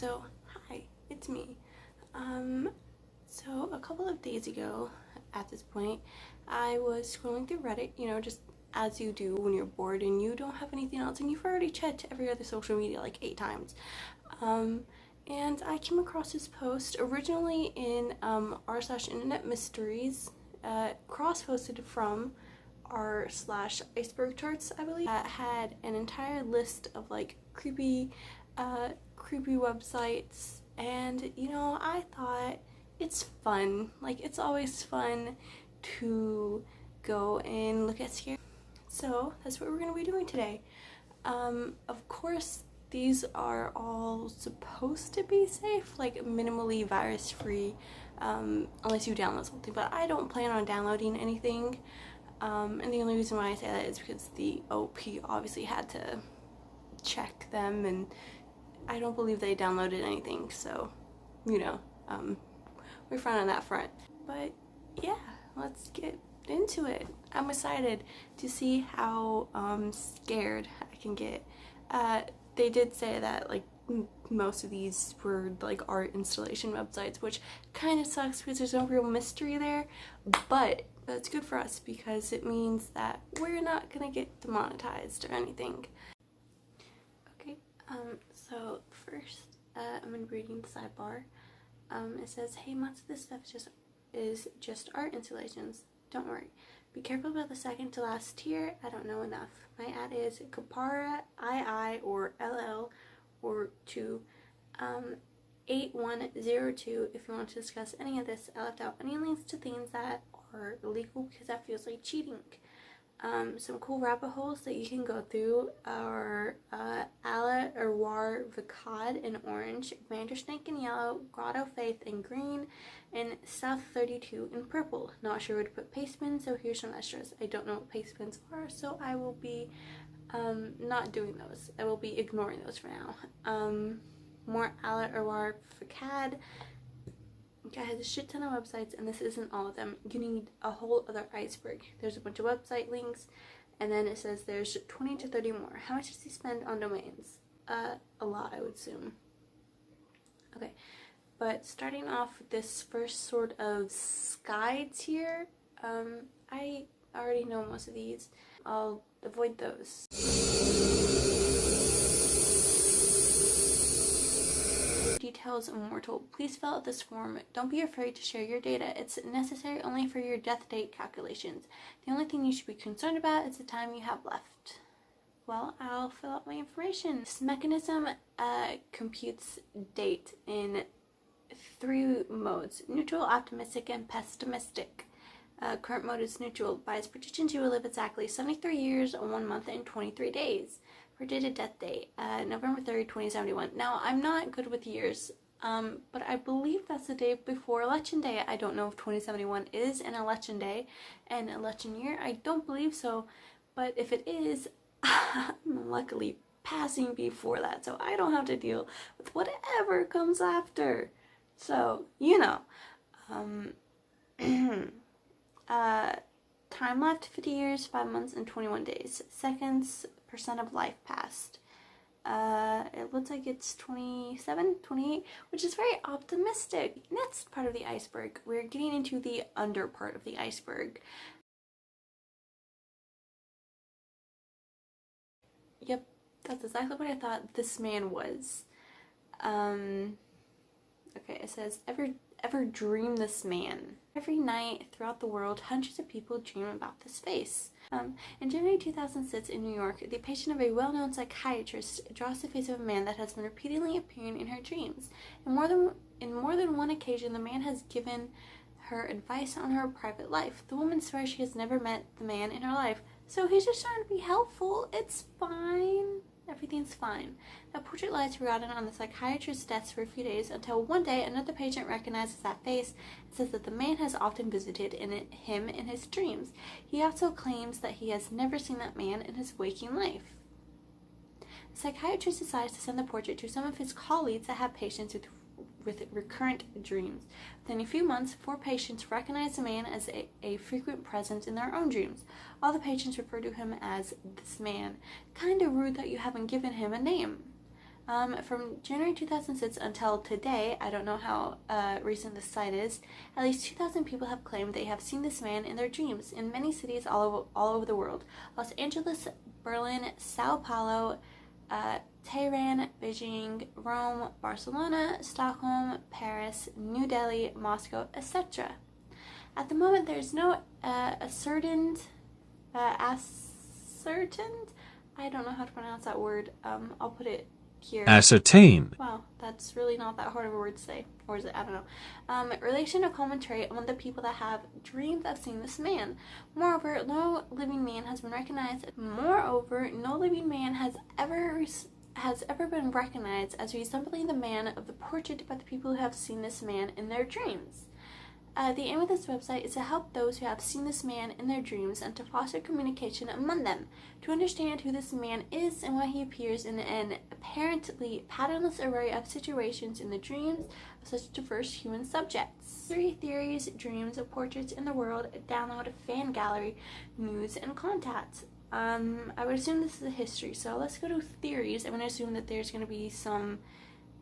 So, hi, it's me. So a couple of days ago, at this point, I was scrolling through Reddit, just as you do when you're bored and you don't have anything else, and you've already checked every other social media like 8 times. And I came across this post originally in r/internet mysteries, cross-posted from r/iceberg charts, I believe, that had an entire list of like creepy websites. And I thought it's fun, like it's always fun to go and look at scary. So that's what we're going to be doing today. Of course, these are all supposed to be safe, like minimally virus free, unless you download something, but I don't plan on downloading anything. And the only reason why I say that is because the OP obviously had to check them, and I don't believe they downloaded anything, so we're fine on that front. But yeah, let's get into it. I'm excited to see how scared I can get. They did say that like most of these were like art installation websites, which kind of sucks because there's no real mystery there, but that's good for us because it means that we're not gonna get demonetized or anything. Okay, so first I'm gonna be reading the sidebar. It says, hey, much of this stuff is just art installations. Don't worry. Be careful about the second to last tier. I don't know enough. My ad is Kapara II or LL or to 8102 if you want to discuss any of this. I left out any links to things that are illegal because that feels like cheating. Some cool rabbit holes that you can go through are Ala Erwar Vicad in orange, Vandersnake in yellow, Grotto Faith in green, and South 32 in purple. Not sure where to put paste pins, so here's some extras. I don't know what paste pins are, so I will be not doing those. I will be ignoring those for now. More Ala Erwar Vicad. Okay, I have a shit ton of websites, and this isn't all of them. You need a whole other iceberg. There's a bunch of website links, and then it says there's 20 to 30 more. How much does he spend on domains? A lot, I would assume. Okay, but starting off with this first sort of sky tier, I already know most of these. I'll avoid those. Details immortal. Please fill out this form. Don't be afraid to share your data. It's necessary only for your death date calculations. The only thing you should be concerned about is the time you have left. Well, I'll fill out my information. This mechanism computes date in 3 modes: neutral, optimistic, and pessimistic. Current mode is neutral. By its predictions, you will live exactly 73 years, 1 month, and 23 days. Predicted death date, November 3rd, 2071. Now, I'm not good with years, but I believe that's the day before Election Day. I don't know if 2071 is an election day and election year. I don't believe so, but if it is, I'm luckily passing before that, so I don't have to deal with whatever comes after. So, time left, 50 years, 5 months, and 21 days. Seconds, percent of life passed. It looks like it's 27, 28, which is very optimistic. Next part of the iceberg, we're getting into the under part of the iceberg. Yep, that's exactly what I thought this man was. Okay, it says, ever dream this man? Every night throughout the world, hundreds of people dream about this face. In January 2006 in New York, the patient of a well-known psychiatrist draws the face of a man that has been repeatedly appearing in her dreams. In more than one occasion, the man has given her advice on her private life. The woman swears she has never met the man in her life, so he's just trying to be helpful. It's fine. Everything's fine. That portrait lies forgotten on the psychiatrist's desk for a few days until one day another patient recognizes that face and says that the man has often visited him in his dreams. He also claims that he has never seen that man in his waking life. The psychiatrist decides to send the portrait to some of his colleagues that have patients with recurrent dreams. Within a few months, 4 patients recognize the man as a frequent presence in their own dreams. All the patients refer to him as this man. Kinda rude that you haven't given him a name. From January 2006 until today, I don't know how recent this site is, at least 2,000 people have claimed they have seen this man in their dreams in many cities all over the world. Los Angeles, Berlin, Sao Paulo, Tehran, Beijing, Rome, Barcelona, Stockholm, Paris, New Delhi, Moscow, etc. At the moment, there's no ascertained, I don't know how to pronounce that word. I'll put it here. Ascertain. Wow, that's really not that hard of a word to say. Or is it? I don't know. Relation or common trait among the people that have dreamed of seeing this man. Moreover, no living man has ever been recognized as resembling the man of the portrait by the people who have seen this man in their dreams. The aim of this website is to help those who have seen this man in their dreams and to foster communication among them, to understand who this man is and why he appears in an apparently patternless array of situations in the dreams of such diverse human subjects. 3 theories, dreams, portraits in the world, download, fan gallery, news, and contacts. I would assume this is a history, so let's go to theories. I'm going to assume that there's going to be some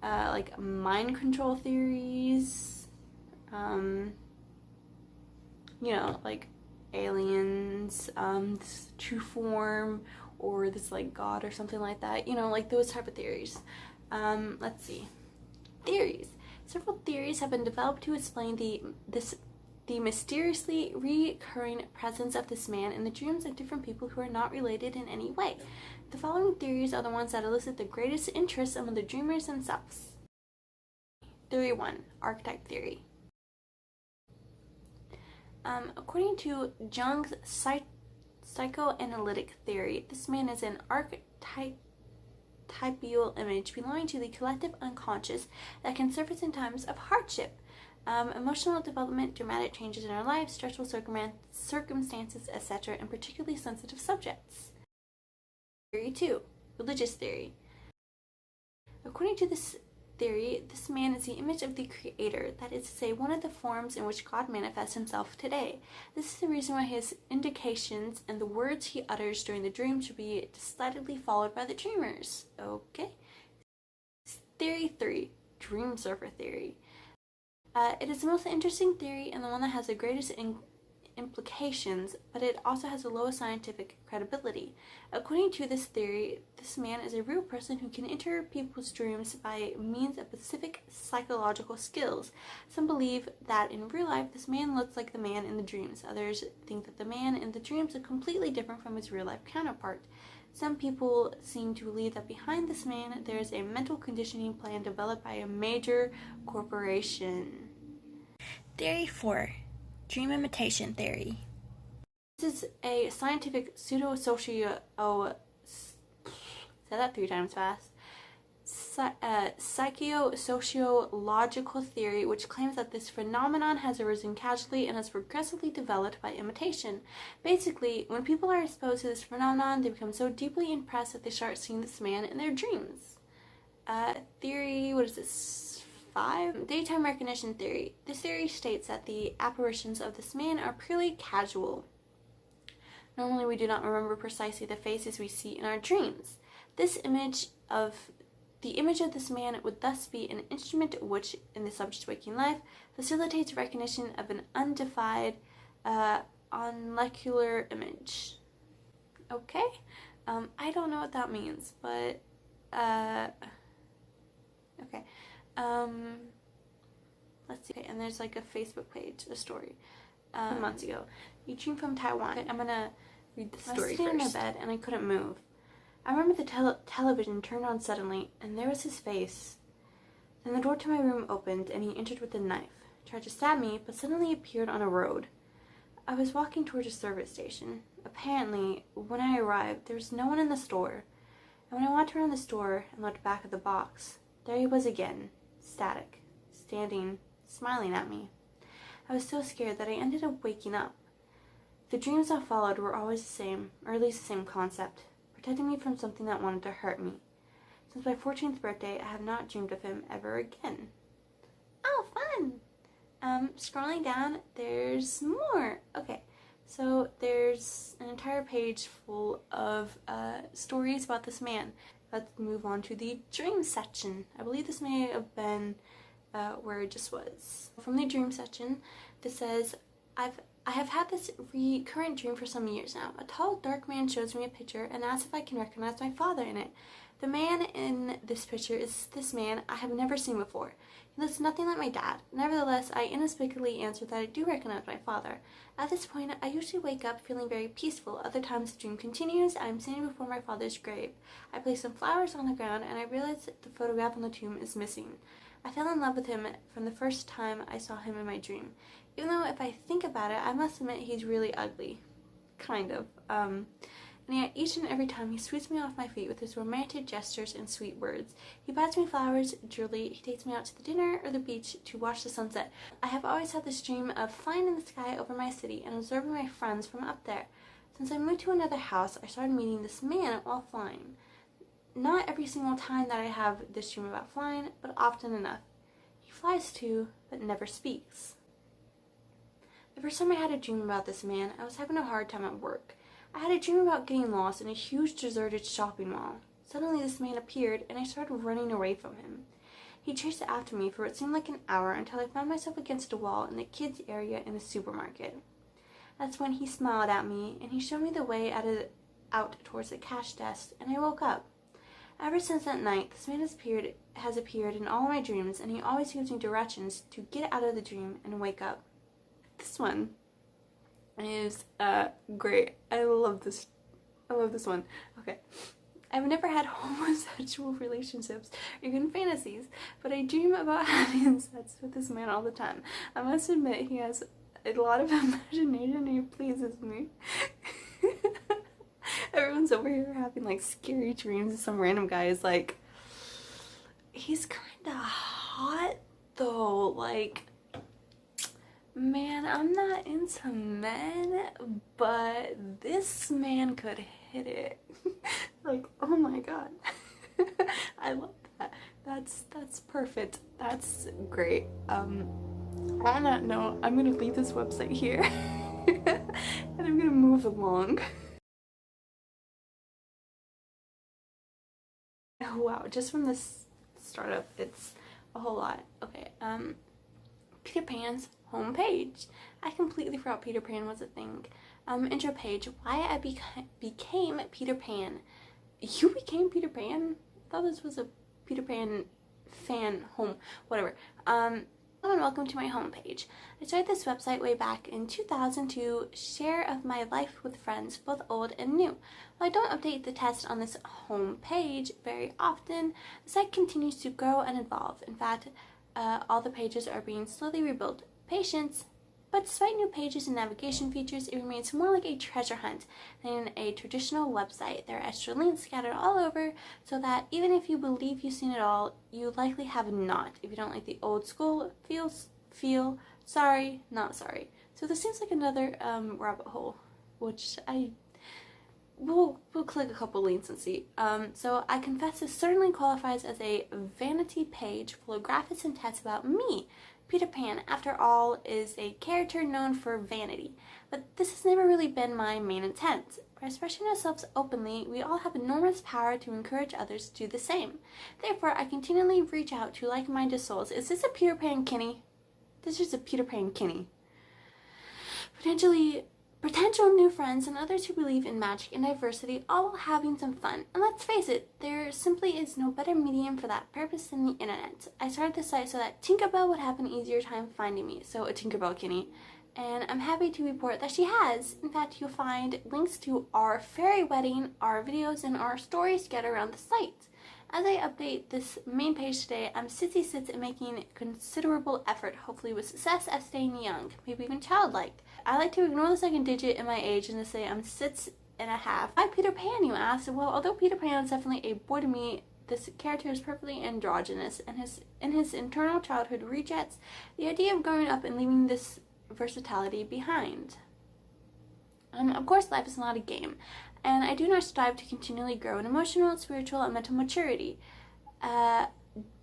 like mind control theories. You know, like aliens, this true form, or this like God or something like that, you know, like those type of theories. Let's see. Theories. Several theories have been developed to explain the mysteriously recurring presence of this man in the dreams of different people who are not related in any way. The following theories are the ones that elicit the greatest interest among the dreamers themselves. Theory 1, Archetype Theory. According to Jung's psychoanalytic theory, this man is an archetypal image belonging to the collective unconscious that can surface in times of hardship, emotional development, dramatic changes in our lives, stressful circumstances, etc., and particularly sensitive subjects. Theory 2, Religious Theory. According to this theory, this man is the image of the Creator, that is to say, one of the forms in which God manifests himself today. This is the reason why his indications and the words he utters during the dream should be decidedly followed by the dreamers. Okay. Theory 3, Dream Surfer Theory. It is the most interesting theory and the one that has the greatest implications, but it also has the lowest scientific credibility. According to this theory, this man is a real person who can enter people's dreams by means of specific psychological skills. Some believe that in real life this man looks like the man in the dreams. Others think that the man in the dreams is completely different from his real life counterpart. Some people seem to believe that behind this man there is a mental conditioning plan developed by a major corporation. Theory 4, Dream Imitation Theory. This is a scientific say that 3 times fast. Psychosociological theory, which claims that this phenomenon has arisen casually and has progressively developed by imitation. Basically, when people are exposed to this phenomenon, they become so deeply impressed that they start seeing this man in their dreams. Theory, 5, Daytime Recognition Theory. This theory states that the apparitions of this man are purely casual. Normally, we do not remember precisely the faces we see in our dreams. The image of this man would thus be an instrument which, in the subject's waking life, facilitates recognition of an undefined molecular image. Okay? I don't know what that means, but okay. Let's see. Okay, and there's like a Facebook page, a story, months ago. You dream from Taiwan. Okay, I'm gonna read the story first. I was sitting in my bed and I couldn't move. I remember the television turned on suddenly, and there was his face. Then the door to my room opened, and he entered with a knife, tried to stab me, but suddenly appeared on a road. I was walking towards a service station. Apparently, when I arrived, there was no one in the store. And when I walked around the store and looked back at the box, there he was again, static, standing, smiling at me. I was so scared that I ended up waking up. The dreams that followed were always the same, or at least the same concept, protecting me from something that wanted to hurt me. Since my 14th birthday, I have not dreamed of him ever again. Oh, fun! Scrolling down, there's more. Okay, so there's an entire page full of stories about this man. let's move on to the dream section. I believe this may have been where it just was. From the dream section, this says, I have had this recurrent dream for some years now. A tall, dark man shows me a picture and asks if I can recognize my father in it. The man in this picture is this man I have never seen before. He looks nothing like my dad. Nevertheless, I inexplicably answer that I do recognize my father. At this point, I usually wake up feeling very peaceful. Other times the dream continues. I am standing before my father's grave. I place some flowers on the ground and I realize that the photograph on the tomb is missing. I fell in love with him from the first time I saw him in my dream. Even though if I think about it, I must admit he's really ugly. Kind of. And yet each and every time he sweeps me off my feet with his romantic gestures and sweet words. He buys me flowers, jewelry, he takes me out to the dinner or the beach to watch the sunset. I have always had this dream of flying in the sky over my city and observing my friends from up there. Since I moved to another house, I started meeting this man while flying. Not every single time that I have this dream about flying, but often enough. He flies too, but never speaks. The first time I had a dream about this man, I was having a hard time at work. I had a dream about getting lost in a huge deserted shopping mall. Suddenly this man appeared and I started running away from him. He chased after me for what seemed like an hour until I found myself against a wall in the kids area in a supermarket. That's when he smiled at me and he showed me the way out towards the cash desk and I woke up. Ever since that night, this man has appeared in all my dreams and he always gives me directions to get out of the dream and wake up. This one is great. I love this one. Okay. I've never had homosexual relationships or even fantasies, but I dream about having sex with this man all the time. I must admit he has a lot of imagination and he pleases me. Everyone's over here having like scary dreams. Some random guy is like, he's kinda hot though, like, man, I'm not into men, but this man could hit it. Like, oh my god. I love that. That's perfect. That's great. On that note, I'm gonna leave this website here and I'm gonna move along. Oh wow, just from this startup, it's a whole lot. Okay, Peter Pan's homepage. I completely forgot Peter Pan was a thing. Intro page. Why I became Peter Pan. You became Peter Pan? I thought this was a Peter Pan fan home. Whatever. Hello and welcome to my homepage. I started this website way back in 2000 to share of my life with friends, both old and new. While I don't update the text on this homepage very often, the site continues to grow and evolve. In fact, all the pages are being slowly rebuilt. Patience, but despite new pages and navigation features, it remains more like a treasure hunt than a traditional website. There are extra links scattered all over so that even if you believe you've seen it all, you likely have not. If you don't like the old school feel sorry, not sorry. So this seems like another rabbit hole, which we'll click a couple links and see. So I confess this certainly qualifies as a vanity page full of graphics and text about me. Peter Pan, after all, is a character known for vanity, but this has never really been my main intent. By expressing ourselves openly, we all have enormous power to encourage others to do the same. Therefore, I continually reach out to like-minded souls. Is this a Peter Pan Kinney? This is a Peter Pan Kinney. Potential new friends and others who believe in magic and diversity, all while having some fun. And let's face it, there simply is no better medium for that purpose than the internet. I started this site so that Tinkerbell would have an easier time finding me, so a Tinkerbell Kinney. And I'm happy to report that she has. In fact, you'll find links to our fairy wedding, our videos, and our stories scattered around the site. As I update this main page today, I'm sitsy and making considerable effort, hopefully with success, at staying young, maybe even childlike. I like to ignore the second digit in my age and to say I'm 6.5. Why Peter Pan, you ask? Well, although Peter Pan is definitely a boy to me, this character is perfectly androgynous, and in his internal childhood rejects the idea of growing up and leaving this versatility behind. Of course, life is not a game, and I do not strive to continually grow in emotional, spiritual, and mental maturity.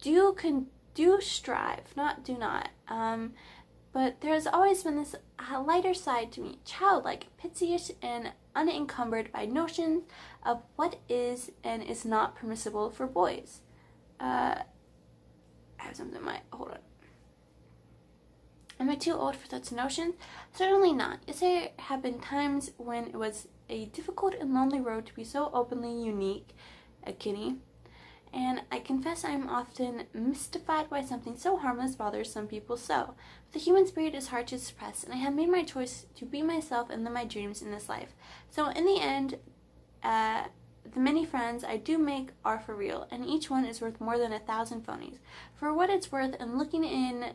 Do strive, not do not. But there has always been this lighter side to me, childlike, pitsyish, and unencumbered by notions of what is and is not permissible for boys. I have something in my, hold on. Am I too old for such notions? Certainly not. Yes, there have been times when it was a difficult and lonely road to be so openly unique, a Kitty, and I confess I am often mystified why something so harmless bothers some people so. But the human spirit is hard to suppress, and I have made my choice to be myself and live my dreams in this life. So in the end, the many friends I do make are for real, and each one is worth more than 1,000 phonies. For what it's worth, and looking in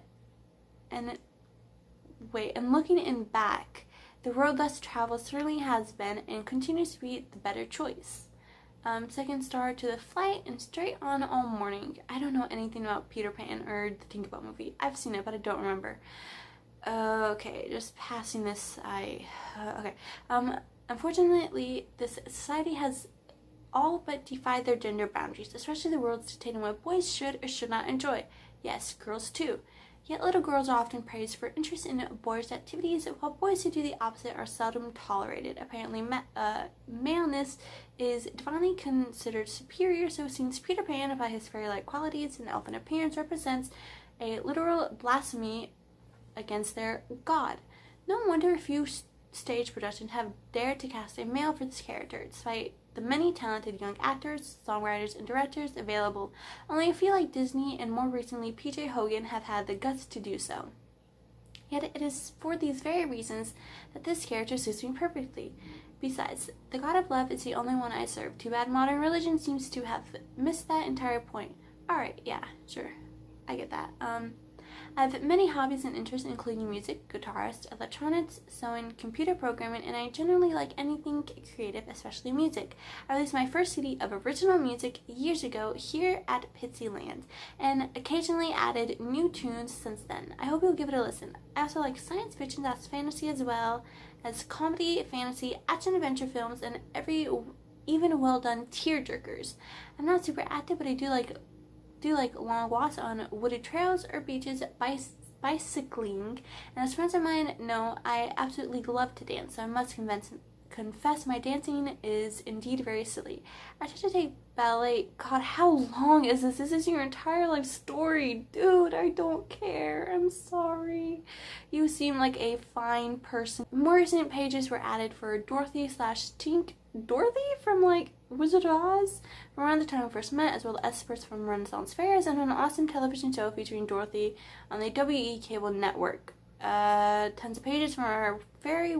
back, the road less traveled certainly has been and continues to be the better choice. Second star to the flight and straight on all morning. I don't know anything about Peter Pan or the Tinkerbell movie. I've seen it, but I don't remember. Okay, just passing this. Okay. Unfortunately, this society has all but defied their gender boundaries, especially the rules dictating what boys should or should not enjoy. Yes, girls too. Yet little girls are often praised for interest in boys' activities, while boys who do the opposite are seldom tolerated. Apparently, maleness is divinely considered superior, so since Peter Pan, by his fairy-like qualities and elfin appearance, represents a literal blasphemy against their god. No wonder a few stage productions have dared to cast a male for this character, despite the many talented young actors, songwriters, and directors available. Only a few like Disney and more recently P.J. Hogan have had the guts to do so. Yet it is for these very reasons that this character suits me perfectly. Besides, the God of Love is the only one I serve. Too bad modern religion seems to have missed that entire point. Alright, yeah, sure. I get that. I have many hobbies and interests, including music, guitarist, electronics, sewing, computer programming, and I generally like anything creative, especially music. I released my first CD of original music years ago here at Pitsyland, and occasionally added new tunes since then. I hope you'll give it a listen. I also like science fiction, that's fantasy, as well as comedy, fantasy, action-adventure films, and even well-done tear-jerkers. I'm not super active, but I do like long walks on wooded trails or beaches, bicycling, and as friends of mine know, I absolutely love to dance, so I must confess my dancing is indeed very silly. I tried to take ballet. God, how long is this? This is your entire life story. Dude, I don't care. I'm sorry. You seem like a fine person. More recent pages were added for Dorothy/Tink. Dorothy from Wizard of Oz, from around the time we first met, as well as experts from Renaissance fairs, and an awesome television show featuring Dorothy on the WE cable network. Tons of pages from our very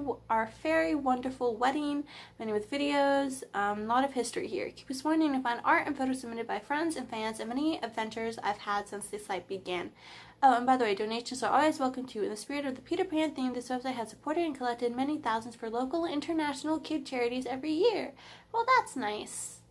wonderful wedding, many with videos, a lot of history here. Keep exploring and find art and photos submitted by friends and fans, and many adventures I've had since the site began. Oh, and by the way, donations are always welcome too. In the spirit of the Peter Pan theme, this website has supported and collected many thousands for local and international kid charities every year. Well, that's nice.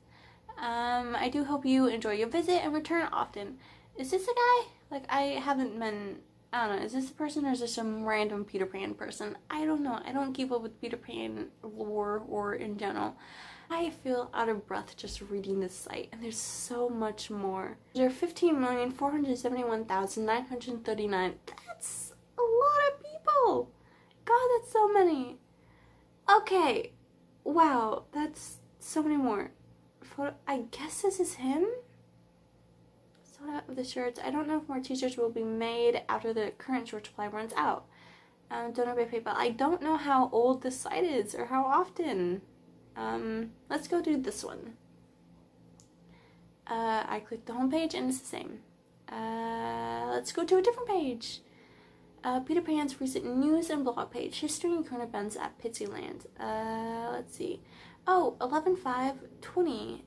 I do hope you enjoy your visit and return often. Is this a guy? I haven't been... I don't know, is this a person or is this some random Peter Pan person? I don't know. I don't keep up with Peter Pan lore or in general. I feel out of breath just reading this site, and there's so much more. There are 15,471,939. That's a lot of people! God, that's so many. Okay. Wow, that's so many more. I guess this is him? Of the shirts. I don't know if more t-shirts will be made after the current short supply runs out. Donor by PayPal. I don't know how old this site is or how often. Let's go do this one. I clicked the home page and it's the same. Let's go to a different page. Peter Pan's recent news and blog page. History and current events at Pitsyland. Let's see. Oh, 11/5/20.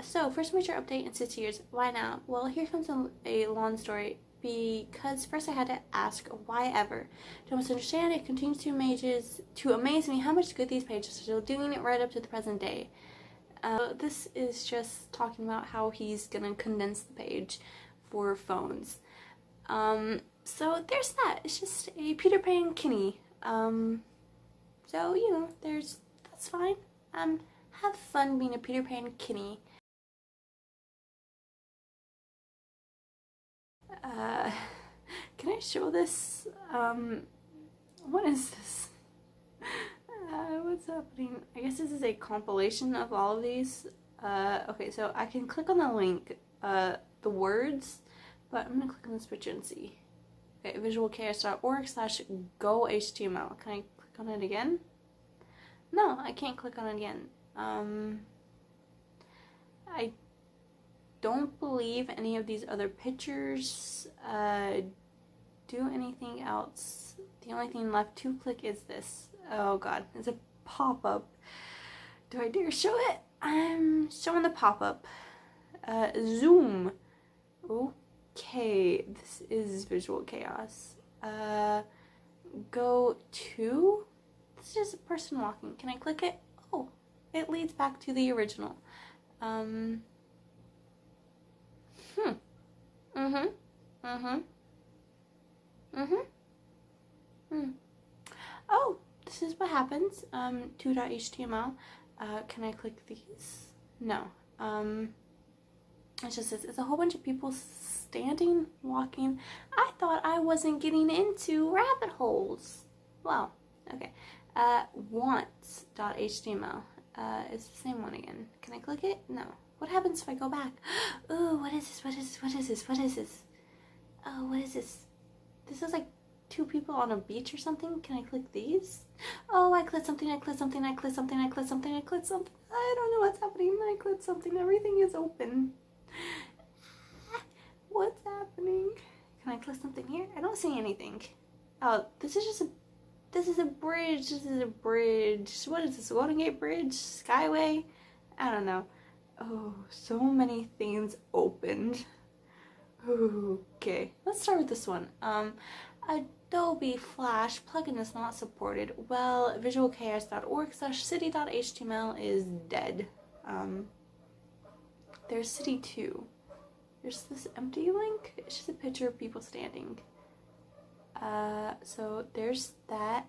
So, first major update in 6 years. Why now? Well, here comes a long story, because first I had to ask why ever. To almost understand, it continues to amaze me how much good these pages are still doing it right up to the present day. This is just talking about how he's gonna condense the page for phones. So there's that. It's just a Peter Pan Kinney. So, you know, that's fine. Have fun being a Peter Pan Kinney. Can I show this? What is this? What's happening? I guess this is a compilation of all of these. Okay, so I can click on the link, the words, but I'm gonna click on this picture and see. Okay, visualchaos.org/go.html. Can I click on it again? No, I can't click on it again. I don't believe any of these other pictures do anything else. The only thing left to click is this. Oh god, it's a pop-up. Do I dare show it? I'm showing the pop-up. Zoom. Okay, this is Visual Chaos. Go to... This is just a person walking. Can I click it? Oh, it leads back to the original. Oh, this is what happens. 2.html. Can I click these? No. It just says it's a whole bunch of people standing, walking. I thought I wasn't getting into rabbit holes. Well, okay. Want.html. It's the same one again. Can I click it? No. What happens if I go back? Oh, what is this? What is this? What is this? What is this? Oh, what is this? This is like two people on a beach or something. Can I click these? Oh, I clicked something, I clicked something, I clicked something, I clicked something, I clicked something. I don't know what's happening. I clicked something. Everything is open. What's happening? Can I click something here? I don't see anything. Oh, this is a bridge. This is a bridge. What is this? Golden Gate Bridge? Skyway? I don't know. Oh, so many things opened. Okay, let's start with this one. Adobe Flash plugin is not supported. Well, visualchaos.org/city.html is dead. There's city 2. There's this empty link. It's just a picture of people standing. So there's that.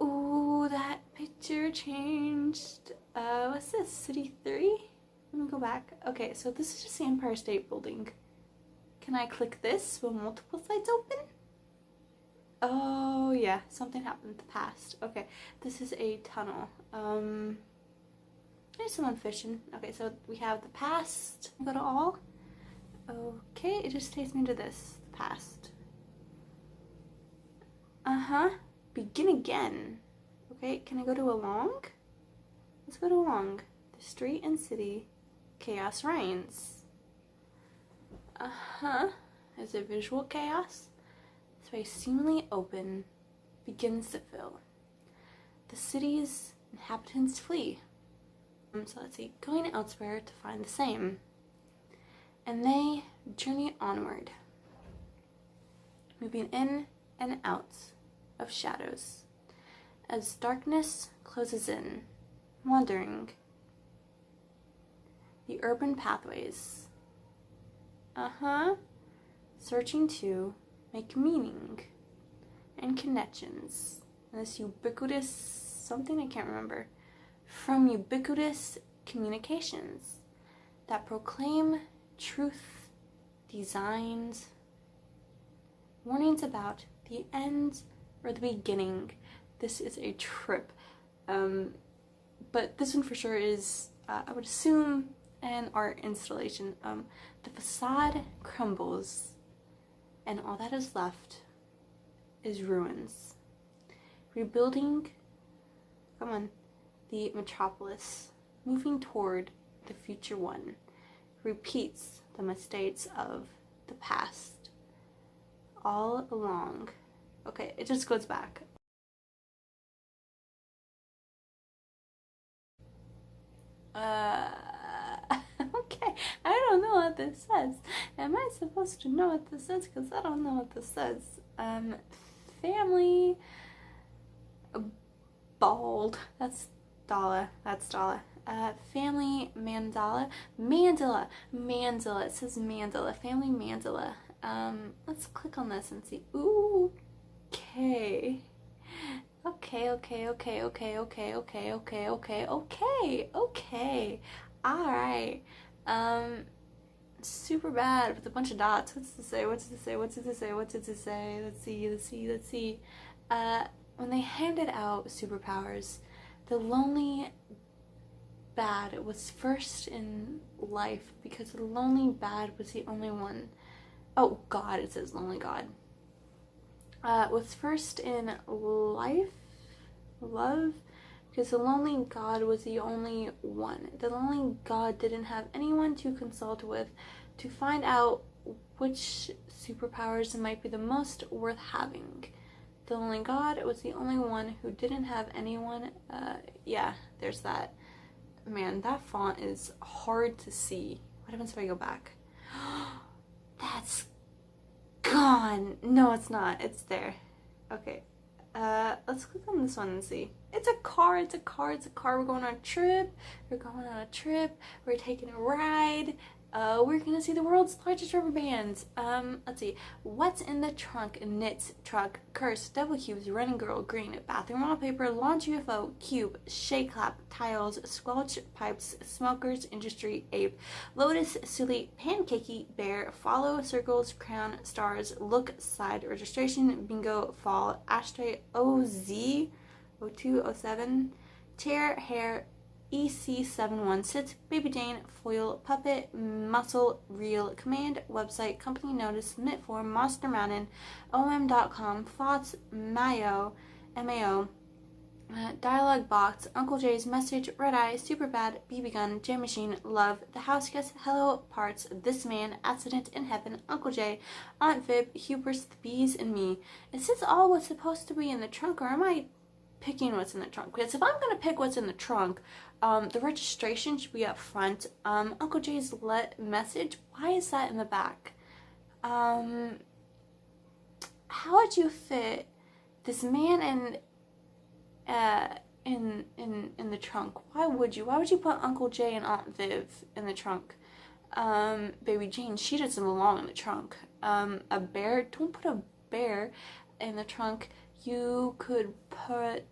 Ooh, that picture changed. What's this? City 3? Let me go back. Okay, so this is just the Empire State Building. Can I click this? Will multiple sites open? Oh yeah, something happened in the past. Okay, this is a tunnel. There's someone fishing. Okay, so we have the past. Go to all. Okay, it just takes me to this. Past. Begin again. Okay, can I go to along? Let's go to along. The street and city. Chaos reigns. Is it visual chaos? Space seemingly open begins to fill. The city's inhabitants flee. So let's see, going elsewhere to find the same. And they journey onward, moving in and out of shadows. As darkness closes in, wandering the urban pathways. Searching to make meaning and connections in this ubiquitous something I can't remember. From ubiquitous communications that proclaim truth, designs, warnings about the end or the beginning. This is a trip. But this one for sure is, I would assume, an art installation. The facade crumbles and all that is left is ruins. Rebuilding, the metropolis, moving toward the future one, repeats the mistakes of the past. All along. Okay, it just goes back. Okay, I don't know what this says. Am I supposed to know what this says? Because I don't know what this says. Family, bald, that's Dala, family mandala, it says mandala, family mandala. Let's click on this and see. Ooh, okay. Okay. Alright. Super bad with a bunch of dots. What's it say? Let's see. When they handed out superpowers, The lonely bad was first in life because the lonely bad was the only one. Oh, God, it says lonely God. Was first in life, love, because the lonely God was the only one. The lonely God didn't have anyone to consult with to find out which superpowers might be the most worth having. The lonely God was the only one who didn't have anyone. Yeah, there's that. Man, that font is hard to see. What happens if I go back? That's gone. No, it's not. It's there. Okay. Let's click on this one and see. It's a car. It's a car. It's a car. We're going on a trip. We're going on a trip. We're taking a ride. We're gonna see the world's largest rubber bands. Let's see. What's in the trunk? Knits, truck, curse, double cubes, running girl, green, bathroom wallpaper, launch UFO, cube, shake clap, tiles, squelch, pipes, smokers, industry, ape, lotus, silly, pancakey, bear, follow, circles, crown, stars, look, side, registration, bingo, fall, ashtray, OZ, 02, 07, chair, hair, EC716, Baby Jane, foil, puppet, muscle, reel, command, website, company notice, submit form, Monster Mountain, OM.com, Fots, Mayo, MAO, dialogue box, Uncle Jay's message, red eye, super bad, BB gun, J machine, love, the house guest, hello, parts, this man, accident in heaven, Uncle Jay, Aunt Viv, hubris, the bees, and me. Is this all what's supposed to be in the trunk, or am I picking what's in the trunk? Because if I'm gonna pick what's in the trunk, the registration should be up front. Uncle Jay's message, why is that in the back? How would you fit this man in the trunk? Why would you put Uncle Jay and Aunt Viv in the trunk? Baby Jane, she doesn't belong in the trunk. A bear, don't put a bear in the trunk. You could put...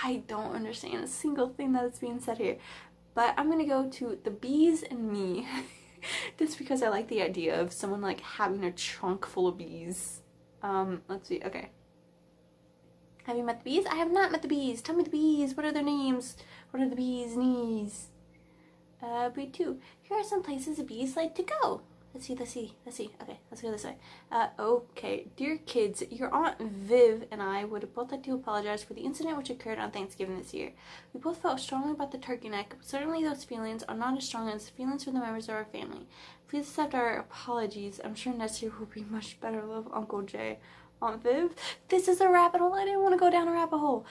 I don't understand a single thing that is being said here. But I'm gonna go to the bees and me. Just because I like the idea of someone like having a trunk full of bees. Let's see, okay. Have you met the bees? I have not met the bees. Tell me the bees. What are their names? What are the bees' knees? B2. Here are some places the bees like to go. Let's see. Okay, let's go this way. Okay. Dear kids, your Aunt Viv and I would both like to apologize for the incident which occurred on Thanksgiving this year. We both felt strongly about the turkey neck, but certainly those feelings are not as strong as feelings for the members of our family. Please accept our apologies. I'm sure next year will be much better. Love, Uncle Jay. Aunt Viv? This is a rabbit hole. I didn't want to go down a rabbit hole.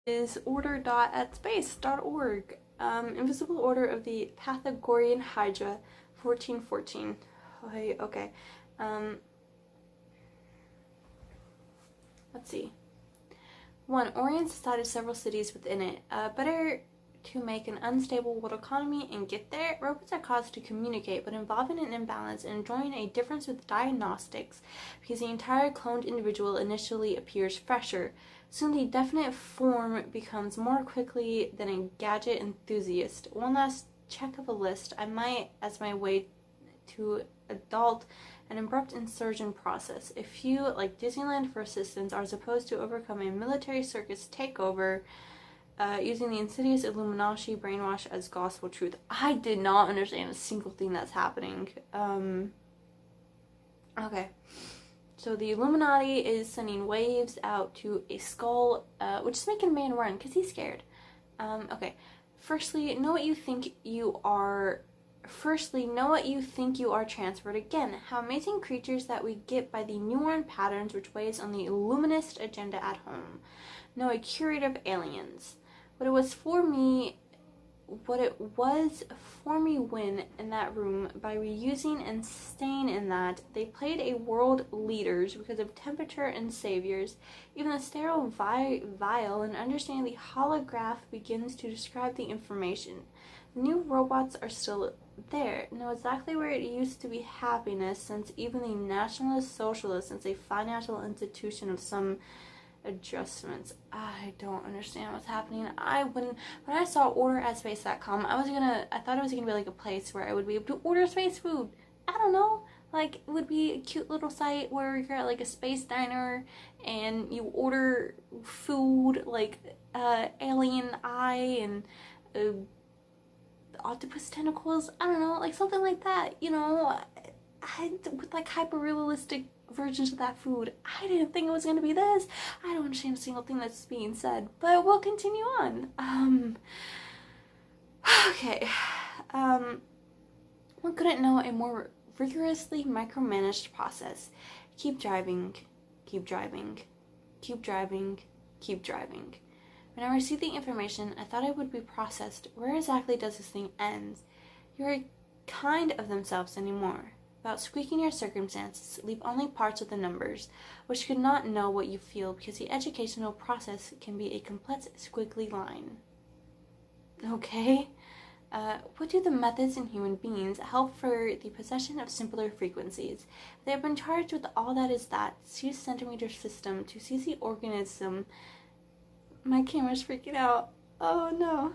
Is order.atspace.org. Invisible Order of the Pythagorean Hydra, 1414. Okay. Let's see. 1. Orient decided several cities within it. Better to make an unstable world economy and get there. Robots are caused to communicate, but involving an imbalance and enjoying a difference with diagnostics, because the entire cloned individual initially appears fresher. Soon the definite form becomes more quickly than a gadget enthusiast. One last check of a list. I might, as my way to adult an abrupt insurgent process. A few, like Disneyland for assistance, are supposed to overcome a military circus takeover using the insidious Illuminati brainwash as gospel truth. I did not understand a single thing that's happening. Okay. So the Illuminati is sending waves out to a skull, which is making a man run because he's scared. Okay. Firstly, know what you think you are transferred again. How amazing creatures that we get by the neuron patterns which weighs on the Illuminist agenda at home. Know a curative aliens. What it was for me when in that room, by reusing and staying in that, they played a world leaders because of temperature and saviors. Even the sterile vial and understanding the holograph begins to describe the information. The new robots are still there. Know exactly where it used to be happiness, since even the Nationalist Socialist is a financial institution of some adjustments. I don't understand what's happening. When I saw order@space.com, I thought it was gonna be like a place where I would be able to order space food. I don't know. Like, it would be a cute little site where you're at like a space diner and you order food like alien eye and octopus tentacles. I don't know, like something like that, you know, with like hyper realistic versions of that food. I didn't think it was going to be this. I don't understand a single thing that's being said, but we'll continue on. Okay. One couldn't know a more rigorously micromanaged process. Keep driving, keep driving, keep driving, keep driving. When I received the information, I thought it would be processed. Where exactly does this thing end? You are kind of themselves anymore. About squeaking your circumstances, leave only parts of the numbers, which could not know what you feel because the educational process can be a complex squiggly line. Okay? What do the methods in human beings help for the possession of simpler frequencies? They have been charged with all that is that, seize centimeter system, to seize the organism. My camera's freaking out. Oh no.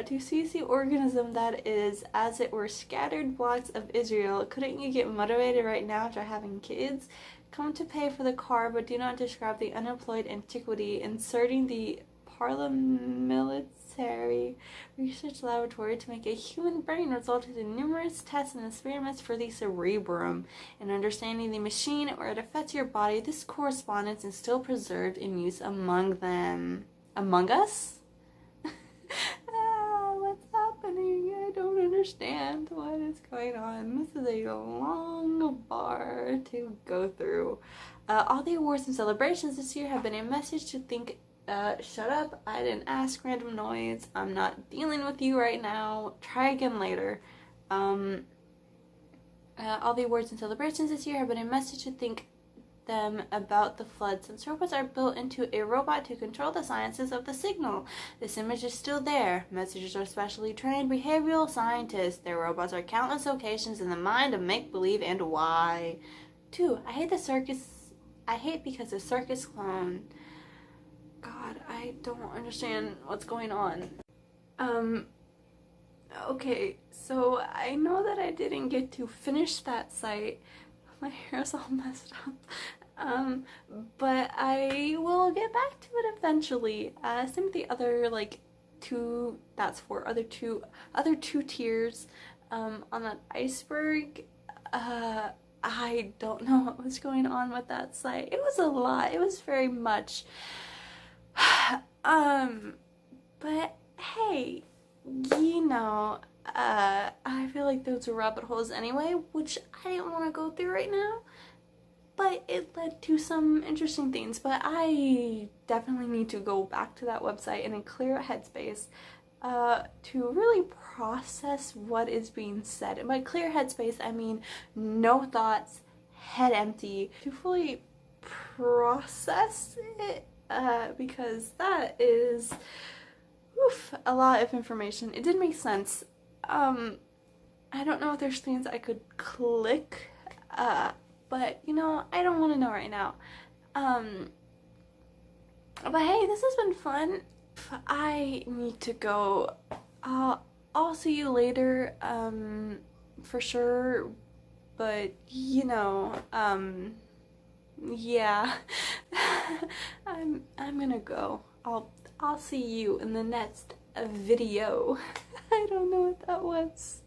To seize the organism that is, as it were, scattered blocks of Israel. Couldn't you get motivated right now after having kids? Come to pay for the car, but do not describe the unemployed antiquity, inserting the paramilitary research laboratory to make a human brain resulted in numerous tests and experiments for the cerebrum. In understanding the machine where it affects your body, this correspondence is still preserved in use among them. Among us? What's happening? I don't understand what is going on. This is a long bar to go through. All the awards and celebrations this year have been a message to think, shut up, I didn't ask, random noise, I'm not dealing with you right now, try again later. All the awards and celebrations this year have been a message to think them about the flood, since robots are built into a robot to control the sciences of the signal. This image is still there. Messengers are specially trained behavioral scientists. Their robots are countless locations in the mind of make-believe and why. 2. I hate because the circus clone. God, I don't understand what's going on. Okay, so I know that I didn't get to finish that site. My hair's all messed up. But I will get back to it eventually. Same with the other, like, other two tiers, on that iceberg. I don't know what was going on with that site. It was a lot. It was very much. But hey, you know, I feel like those are rabbit holes anyway, which I didn't want to go through right now, but it led to some interesting things. But I definitely need to go back to that website in a clear headspace, to really process what is being said. And by clear headspace, I mean no thoughts, head empty, to fully process it, because that is a lot of information. It did make sense. I don't know if there's things I could click, but you know, I don't want to know right now. But hey, this has been fun. I need to go. I'll see you later, for sure, but you know, yeah. I'm gonna go. I'll see you in the next video. I don't know what that was.